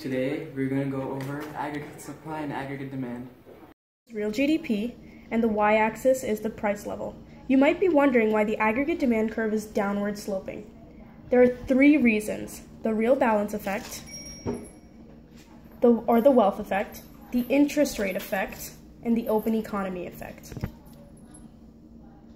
Today, we're going to go over aggregate supply and aggregate demand. Real GDP, and the y-axis is the price level. You might be wondering why the aggregate demand curve is downward sloping. There are three reasons: the real balance effect, the wealth effect, the interest rate effect, and the open economy effect.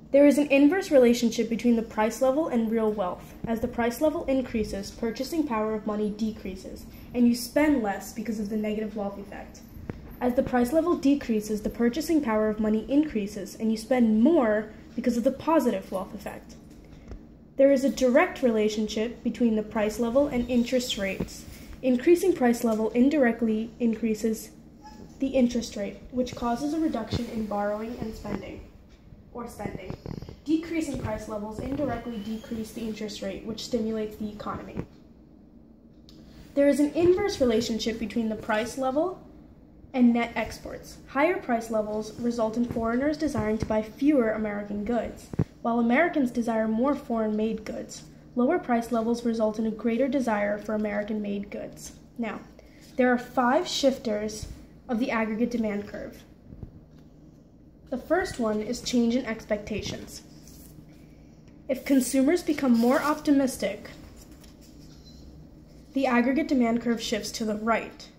There is an inverse relationship between the price level and real wealth. As the price level increases, purchasing power of money decreases, and you spend less because of the negative wealth effect. As the price level decreases, the purchasing power of money increases, and you spend more because of the positive wealth effect. There is a direct relationship between the price level and interest rates. Increasing price level indirectly increases the interest rate, which causes a reduction in borrowing and spending. Decreasing price levels indirectly decrease the interest rate, which stimulates the economy. There is an inverse relationship between the price level and net exports. Higher price levels result in foreigners desiring to buy fewer American goods, while Americans desire more foreign-made goods. Lower price levels result in a greater desire for American-made goods. Now, there are 5 shifters of the aggregate demand curve. The first one is change in expectations. If consumers become more optimistic, the aggregate demand curve shifts to the right.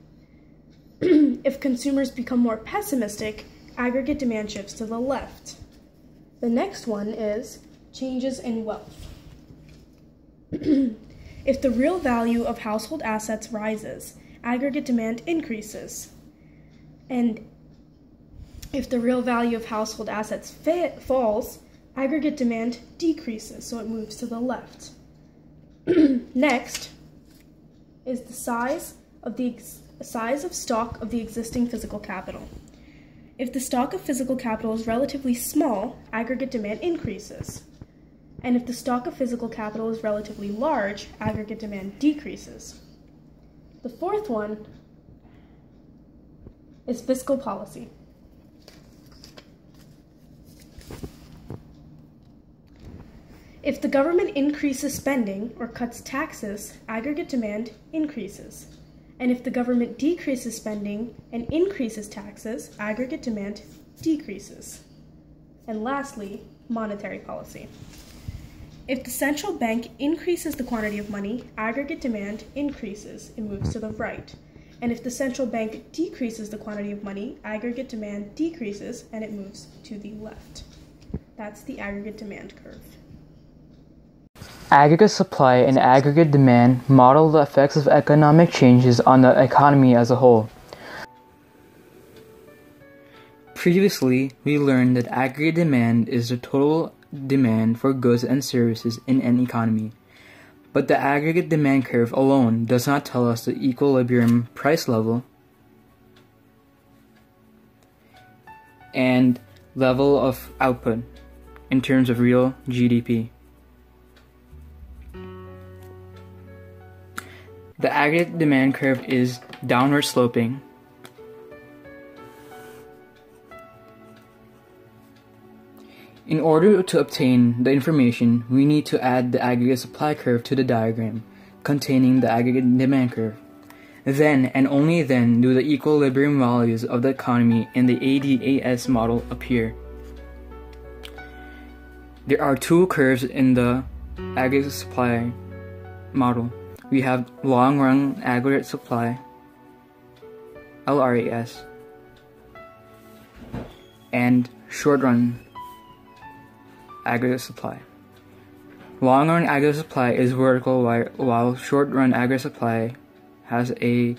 If consumers become more pessimistic, aggregate demand shifts to the left. The next one is changes in wealth. If the real value of household assets rises, aggregate demand increases. And if the real value of household assets falls, aggregate demand decreases, so it moves to the left. Next is the size of stock of the existing physical capital. If the stock of physical capital is relatively small, aggregate demand increases. And if the stock of physical capital is relatively large, aggregate demand decreases. The fourth one is fiscal policy. If the government increases spending or cuts taxes, aggregate demand increases. And if the government decreases spending and increases taxes, aggregate demand decreases. And lastly, monetary policy. If the central bank increases the quantity of money, aggregate demand increases, it moves to the right. And if the central bank decreases the quantity of money, aggregate demand decreases, and it moves to the left. That's the aggregate demand curve. Aggregate supply and aggregate demand model the effects of economic changes on the economy as a whole. Previously, we learned that aggregate demand is the total demand for goods and services in an economy. But the aggregate demand curve alone does not tell us the equilibrium price level and level of output in terms of real GDP. The aggregate demand curve is downward sloping. In order to obtain the information, we need to add the aggregate supply curve to the diagram containing the aggregate demand curve. Then and only then do the equilibrium values of the economy in the ADAS model appear. There are 2 curves in the aggregate supply model. We have long-run aggregate supply, LRAS, and short-run aggregate supply. Long-run aggregate supply is vertical while short-run aggregate supply has a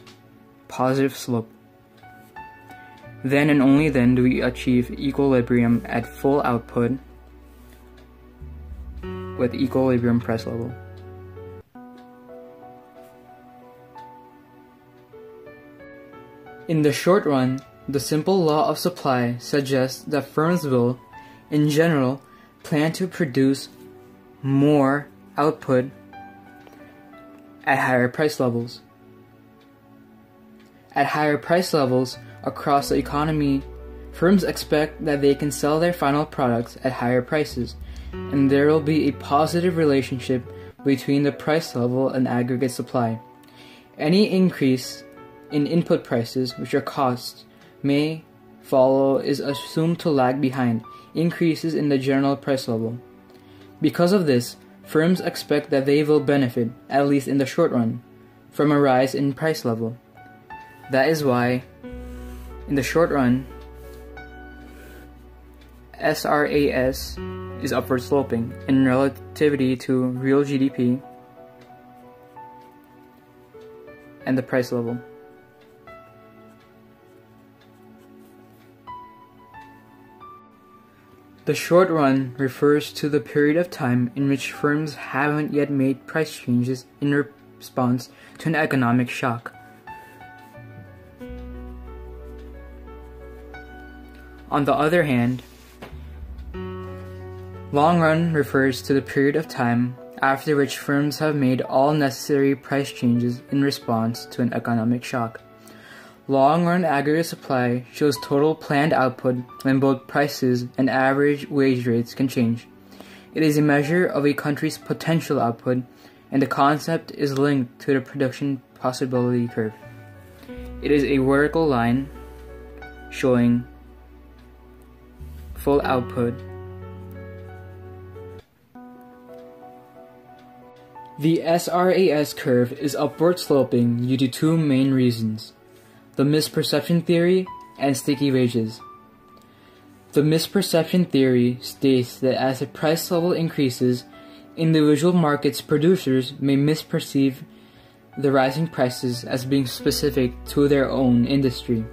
positive slope. Then and only then do we achieve equilibrium at full output with equilibrium price level. In the short run, the simple law of supply suggests that firms will, in general, plan to produce more output at higher price levels. At higher price levels across the economy, firms expect that they can sell their final products at higher prices, and there will be a positive relationship between the price level and aggregate supply. Any increase in input prices, which are costs, may follow is assumed to lag behind increases in the general price level. Because of this, firms expect that they will benefit, at least in the short run, from a rise in price level. That is why, in the short run, SRAS is upward sloping in relativity to real GDP and the price level. The short run refers to the period of time in which firms haven't yet made price changes in response to an economic shock. On the other hand, long run refers to the period of time after which firms have made all necessary price changes in response to an economic shock. Long-run aggregate supply shows total planned output when both prices and average wage rates can change. It is a measure of a country's potential output, and the concept is linked to the production possibility curve. It is a vertical line showing full output. The SRAS curve is upward sloping due to two main reasons: the misperception theory and sticky wages. The misperception theory states that as the price level increases, individual markets' producers may misperceive the rising prices as being specific to their own industry.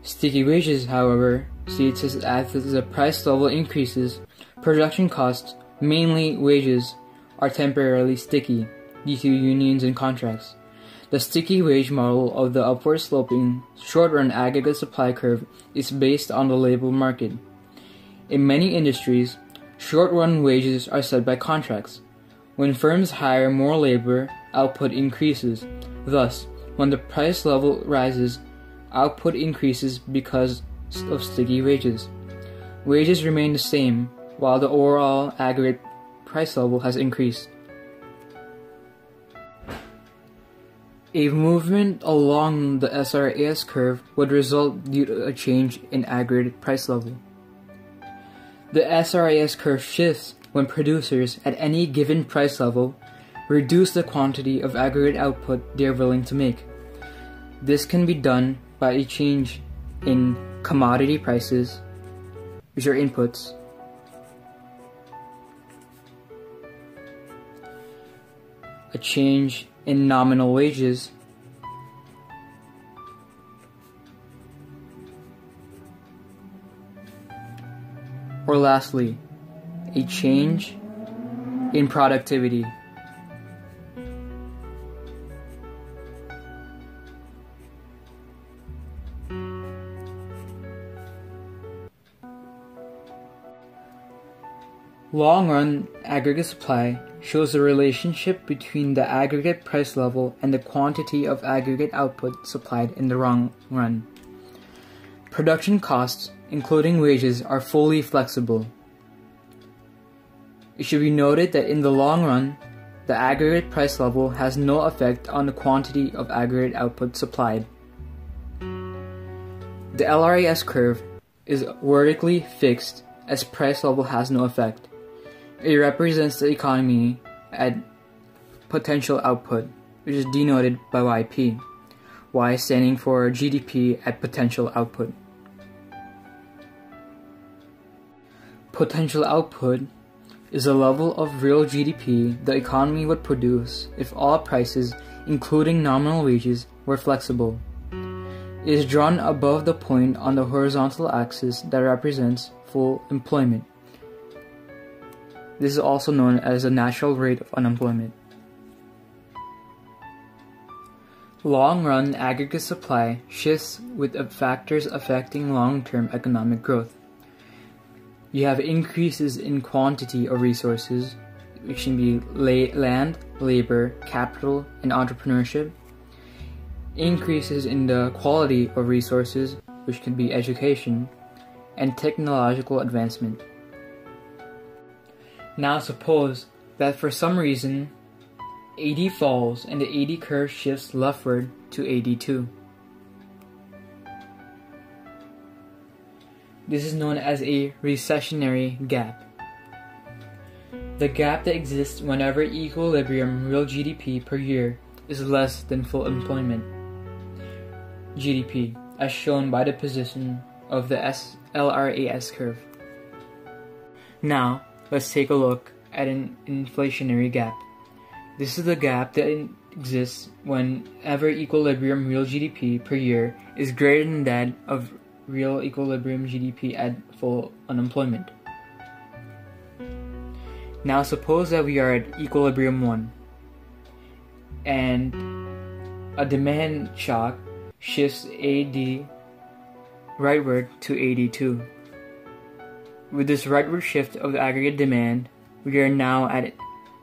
Sticky wages, however, states that as the price level increases, production costs, mainly wages, are temporarily sticky due to unions and contracts. The sticky wage model of the upward sloping short-run aggregate supply curve is based on the labor market. In many industries, short-run wages are set by contracts. When firms hire more labor, output increases. Thus, when the price level rises, output increases because of sticky wages. Wages remain the same, while the overall aggregate price level has increased. A movement along the SRAS curve would result due to a change in aggregate price level. The SRAS curve shifts when producers at any given price level reduce the quantity of aggregate output they are willing to make. This can be done by a change in commodity prices, which are inputs, a change in nominal wages, or lastly, a change in productivity. Long-run aggregate supply shows the relationship between the aggregate price level and the quantity of aggregate output supplied in the long run. Production costs, including wages, are fully flexible. It should be noted that in the long run, the aggregate price level has no effect on the quantity of aggregate output supplied. The LRAS curve is vertically fixed as price level has no effect. It represents the economy at potential output, which is denoted by YP, Y standing for GDP at potential output. Potential output is the level of real GDP the economy would produce if all prices, including nominal wages, were flexible. It is drawn above the point on the horizontal axis that represents full employment. This is also known as the natural rate of unemployment. Long-run aggregate supply shifts with factors affecting long-term economic growth. You have increases in quantity of resources, which can be land, labor, capital, and entrepreneurship. Increases in the quality of resources, which can be education, and technological advancement. Now suppose that for some reason AD falls and the AD curve shifts leftward to AD2. This is known as a recessionary gap. The gap that exists whenever equilibrium real GDP per year is less than full employment GDP, as shown by the position of the LRAS curve. Now, let's take a look at an inflationary gap. This is the gap that exists whenever equilibrium real GDP per year is greater than that of real equilibrium GDP at full unemployment. Now suppose that we are at equilibrium 1 and a demand shock shifts AD rightward to AD2. With this rightward shift of the aggregate demand, we are now at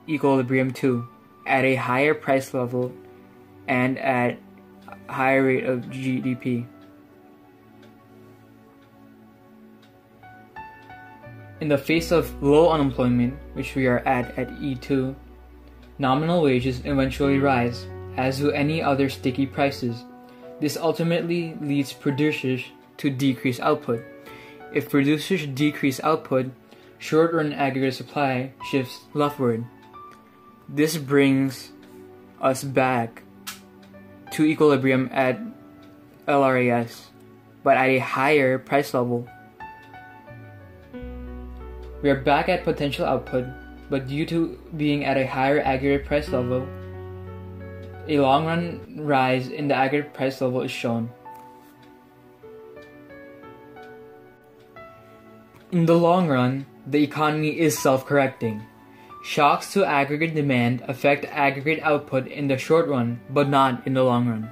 equilibrium 2, at a higher price level and at a higher rate of GDP. In the face of low unemployment, which we are at E2, nominal wages eventually rise, as do any other sticky prices. This ultimately leads producers to decrease output. If producers decrease output, short-run aggregate supply shifts leftward. This brings us back to equilibrium at LRAS, but at a higher price level. We are back at potential output, but due to being at a higher aggregate price level, a long-run rise in the aggregate price level is shown. In the long run, the economy is self-correcting. Shocks to aggregate demand affect aggregate output in the short run, but not in the long run.